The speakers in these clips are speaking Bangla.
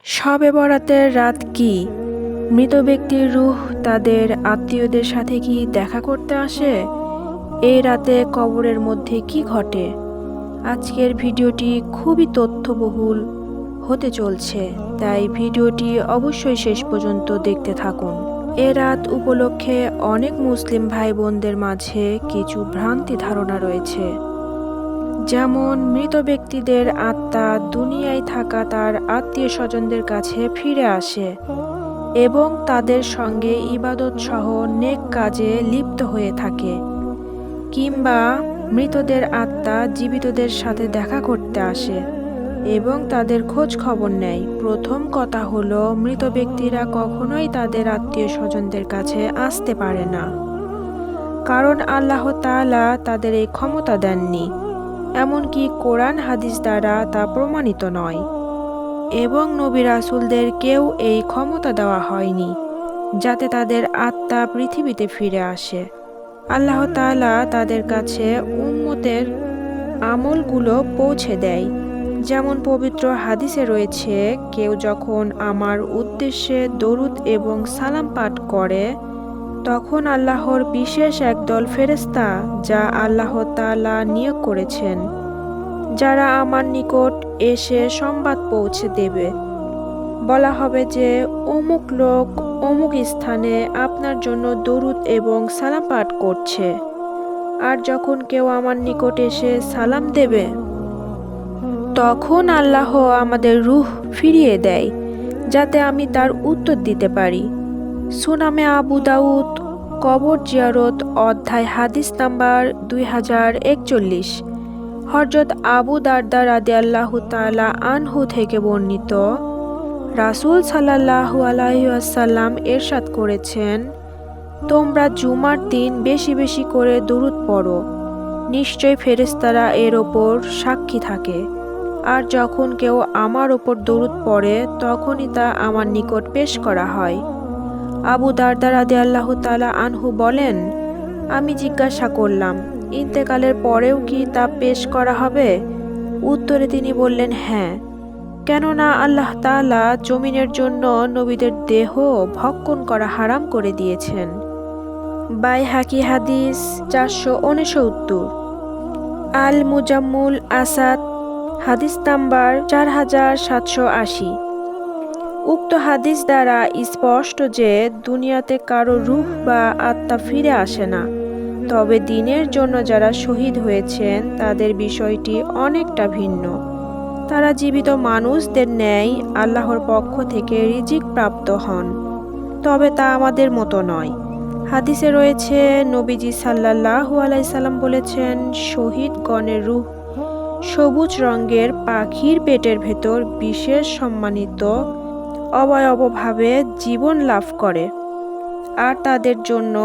শবে বরাতের রাত কি? মৃত ব্যক্তির রূহ তাদের আত্মীয়দের সাথে কি দেখা করতে আসে? এই রাতে কবরের মধ্যে কি ঘটে? আজকের ভিডিওটি খুবই তথ্যবহুল হতে চলছে, তাই ভিডিওটি অবশ্যই শেষ পর্যন্ত দেখতে থাকুন। এ রাত উপলক্ষে অনেক মুসলিম ভাই বোনদের মাঝে কিছু ভ্রান্তি ধারণা রয়েছে। যেমন মৃত ব্যক্তিদের আত্মা দুনিয়ায় থাকা তার আত্মীয় স্বজনদের কাছে ফিরে আসে এবং তাদের সঙ্গে ইবাদত সহ নেক কাজে লিপ্ত হয়ে থাকে, কিংবা মৃতদের আত্মা জীবিতদের সাথে দেখা করতে আসে এবং তাদের খোঁজ খবর নেয়। প্রথম কথা হলো, মৃত ব্যক্তিরা কখনোই তাদের আত্মীয় স্বজনদের কাছে আসতে পারে না, কারণ আল্লাহ তাআলা তাদের এই ক্ষমতা দেননি, এমনকি কোরআন হাদিস দ্বারা তা প্রমাণিত নয়, এবং নবী রাসূলদের কেউ এই ক্ষমতা দেওয়া হয়নি যাতে তাদের আত্মা পৃথিবীতে ফিরে আসে। আল্লাহ তাআলা তাদের কাছে উম্মতের আমলগুলো পৌঁছে দেয়। যেমন পবিত্র হাদিসে রয়েছে, কেউ যখন আমার উদ্দেশ্যে দরুদ এবং সালাম পাঠ করে, তখন আল্লাহর বিশেষ একদল ফেরেশতা, যা আল্লাহ তাআলা নিয়োগ করেছেন, যারা আমার নিকট এসে সংবাদ পৌঁছে দেবে। বলা হবে যে অমুক লোক অমুক স্থানে আপনার জন্য দরুদ এবং সালাম পাঠ করছে। আর যখন কেউ আমার নিকট এসে সালাম দেবে, তখন আল্লাহ আমাদের রূহ ফিরিয়ে দেয় যাতে আমি তার উত্তর দিতে পারি। সুনানে আবু দাউদ, কবর জিয়ারত অধ্যায়, হাদিস নাম্বার 2041। হযরত আবু দারদা রাদিয়াল্লাহু তাআলা আনহু থেকে বর্ণিত, রাসূল সাল্লাল্লাহু আলাইহি ওয়াসাল্লাম ইরশাদ করেছেন, তোমরা জুমার দিন বেশি বেশি করে দরুদ পড়ো, নিশ্চয় ফেরেশতারা এর ওপর সাক্ষী থাকে। আর যখন কেউ আমার ওপর দরুদ পড়ে, তখনই তা আমার নিকট পেশ করা হয়। আবু দারদা রাদিয়াল্লাহু তাআলা আনহু বলেন, আমি জিজ্ঞাসা করলাম, ইন্তেকালের পরেও কি তা পেশ করা হবে? উত্তরে তিনি বললেন, হ্যাঁ, কেননা আল্লাহ তাআলা জমিনের জন্য নবীদের দেহ ভক্ষণ করা হারাম করে দিয়েছেন। বাইহাকি হাদিস 469। আল মুজাম্মুল আসাদ হাদিস নাম্বার 4780। উক্ত হাদিস দ্বারা স্পষ্ট যে দুনিয়াতে কারো রূহ বা আত্মা ফিরে আসে না, তবে দিনের জন্য যারা শহীদ হয়েছেন তাদের বিষয়টি অনেকটা ভিন্ন। তারা জীবিত মানুষদের ন্যায় আল্লাহর পক্ষ থেকে রিজিক প্রাপ্ত হন, তবে তা আমাদের মতো নয়। হাদিসে রয়েছে, নবীজি সাল্লাল্লাহু আলাইহি সাল্লাম বলেছেন, শহীদগণের রূহ সবুজ রঙের পাখির পেটের ভেতর বিশেষ সম্মানিত অবয়বভাবে জীবন লাভ করে, আর তাদের জন্য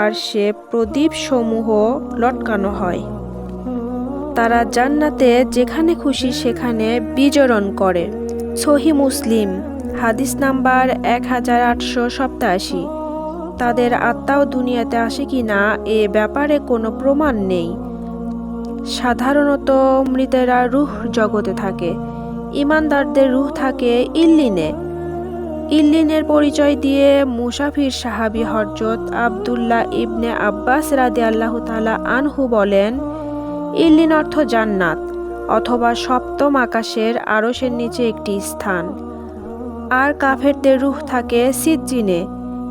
আরশে প্রদীপ সমূহ লটকানো হয়। তারা জান্নাতে যেখানে খুশি সেখানে বিচরণ করে। সহিহ মুসলিম হাদিস নাম্বার 1887। তাদের আত্মাও দুনিয়াতে আসে কিনা এ ব্যাপারে কোনো প্রমাণ নেই। সাধারণত মৃতেরা রূহ জগতে থাকে, ঈমানদারদের রূহ থাকে ইল্লিনে। ইল্লিনের পরিচয় দিয়ে মুসাফির সাহাবী হযরত আব্দুল্লাহ ইবনে আব্বাস রাদিয়াল্লাহু তাআলা আনহু বলেন, ইল্লিন অর্থ জান্নাত অথবা সপ্তম আকাশের আরশের নিচে একটি স্থান। আর কাফেরদের রূহ থাকে সিজ্জিনে।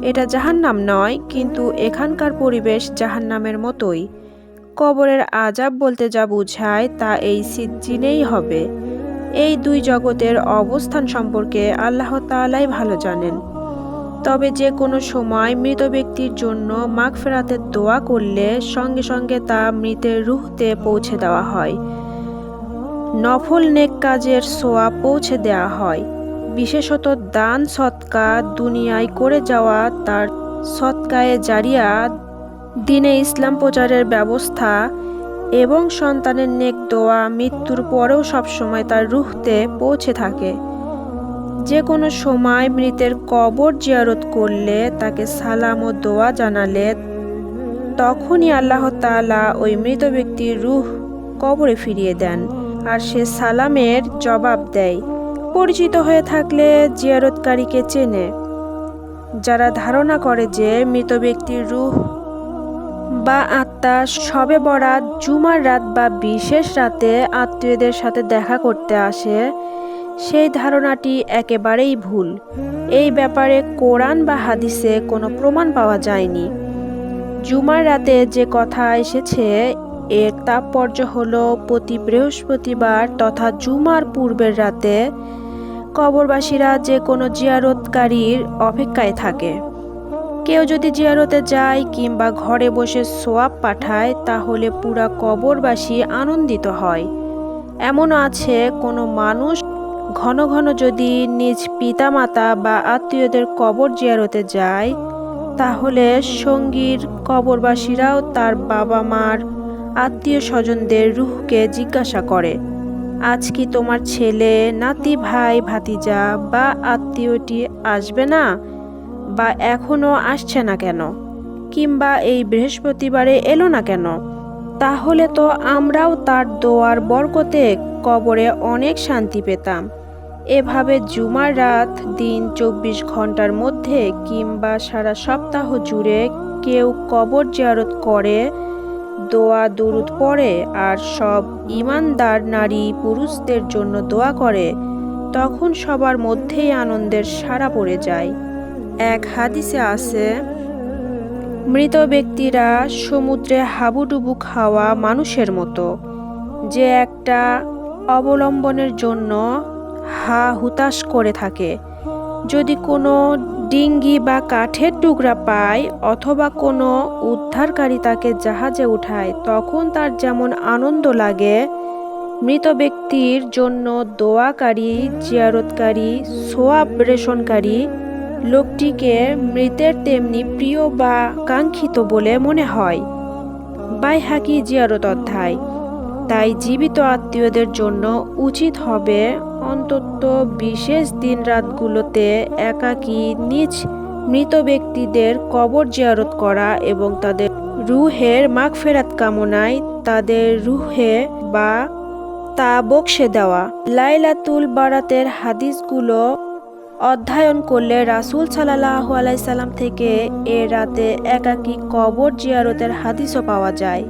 এটা জাহান্নাম নয়, কিন্তু এখানকার পরিবেশ জাহান্নামের মতোই। কবরের আযাব বলতে যা বোঝায় তা এই সিজ্জিনেই হবে। এই দুই জগতের অবস্থান সম্পর্কে আল্লাহ তাআলাই ভালো জানেন। তবে যে কোনো সময় মৃত ব্যক্তির জন্য মাগফিরাতের দোয়া করলে সঙ্গে সঙ্গে তা মৃতের রূহতে পৌঁছে দেওয়া হয়। নফল নেক কাজের সোয়াব পৌঁছে দেওয়া হয়। বিশেষত দান সদকা দুনিয়ায় করে যাওয়া তার সদকায়ে জারিয়া, দ্বীনে ইসলাম প্রচারের ব্যবস্থা এবং সন্তানের নেক দোয়া মৃত্যুর পরেও সবসময় তার রূহতে পৌঁছে থাকে। যে কোনো সময় মৃতের কবর জিয়ারত করলে, তাকে সালাম ও দোয়া জানালে, তখনই আল্লাহ তাআলা ওই মৃত ব্যক্তির রূহ কবরে ফিরিয়ে দেন, আর সে সালামের জবাব দেয়। পরিচিত হয়ে থাকলে জিয়ারতকারীকে চেনে। যারা ধারণা করে যে মৃত ব্যক্তির রূহ বা আত্মা শবে বরাত, জুমার রাত বা বিশেষ রাতে আত্মীয়দের সাথে দেখা করতে আসে, সেই ধারণাটি একেবারেই ভুল। এই ব্যাপারে কোরআন বা হাদিসে কোনো প্রমাণ পাওয়া যায়নি। জুমার রাতে যে কথা এসেছে, এর তাৎপর্য হলো প্রতি বৃহস্পতিবার তথা জুমার পূর্বের রাতে কবরবাসীরা যে কোনো জিয়ারতকারীর অপেক্ষায় থাকে। কেউ যদি জিয়ারতে যায় কিংবা ঘরে বসে সোয়াব পাঠায়, তাহলে পুরা কবরবাসী আনন্দিত হয়। এমনও আছে কোনো মানুষ ঘন ঘন যদি নিজ পিতামাতা বা আত্মীয়দের কবর জিয়ারতে যায়, তাহলে সঙ্গীর কবরবাসীরাও তার বাবা মার আত্মীয় স্বজনদের রূহকে জিজ্ঞাসা করে, আজ কি তোমার ছেলে, নাতি, ভাই, ভাতিজা বা আত্মীয়টি আসবে না, বা এখনো আসছে না কেন, কিংবা এই বৃহস্পতিবারে এলো না কেন? তাহলে তো আমরাও তার দোয়ার বরকতে কবরে অনেক শান্তি পেতাম। এভাবে জুমার রাত দিন 24 ঘন্টার মধ্যে কিংবা সারা সপ্তাহ জুড়ে কেউ কবর জিয়ারত করে, দোয়া দুরুদ পড়ে আর সব ঈমানদার নারী পুরুষদের জন্য দোয়া করে, তখন সবার মধ্যেই আনন্দের সাড়া পড়ে যায়। এক হাদিসে আছে, মৃত ব্যক্তিরা সমুদ্রে হাবুডুবু খাওয়া মানুষের মতো, যে একটা অবলম্বনের জন্য হা হুতাশ করে থাকে। যদি কোনো ডিঙ্গি বা কাঠের টুকরা পায় অথবা কোনো উদ্ধারকারী তাকে জাহাজে উঠায়, তখন তার যেমন আনন্দ লাগে, মৃত ব্যক্তির জন্য দোয়াকারী, জিয়ারতকারী, সোয়াব প্রেষণকারী লোকটিকে মৃতের তেমনি প্রিয় বা কাঙ্ক্ষিত বলে মনে হয়। বাইহাকি জিয়ারত অধ্যায়। তাই জীবিত আত্মীয়দের জন্য উচিত হবে অন্তত বিশেষ দিন রাতগুলোতে একাকী নিজ মৃত ব্যক্তিদের কবর জিয়ারত করা এবং তাদের রুহের মাগফিরাত কামনায় তাদের রুহে বা তা বকশে দেওয়া। লাইলাতুল বারাতের হাদিসগুলো অধ্যয়ন করলে রাসূল সাল্লাল্লাহু আলাইহি সাল্লাম থেকে এ রাতে একাকী কবর জিয়ারতের হাদিসও পাওয়া যায়।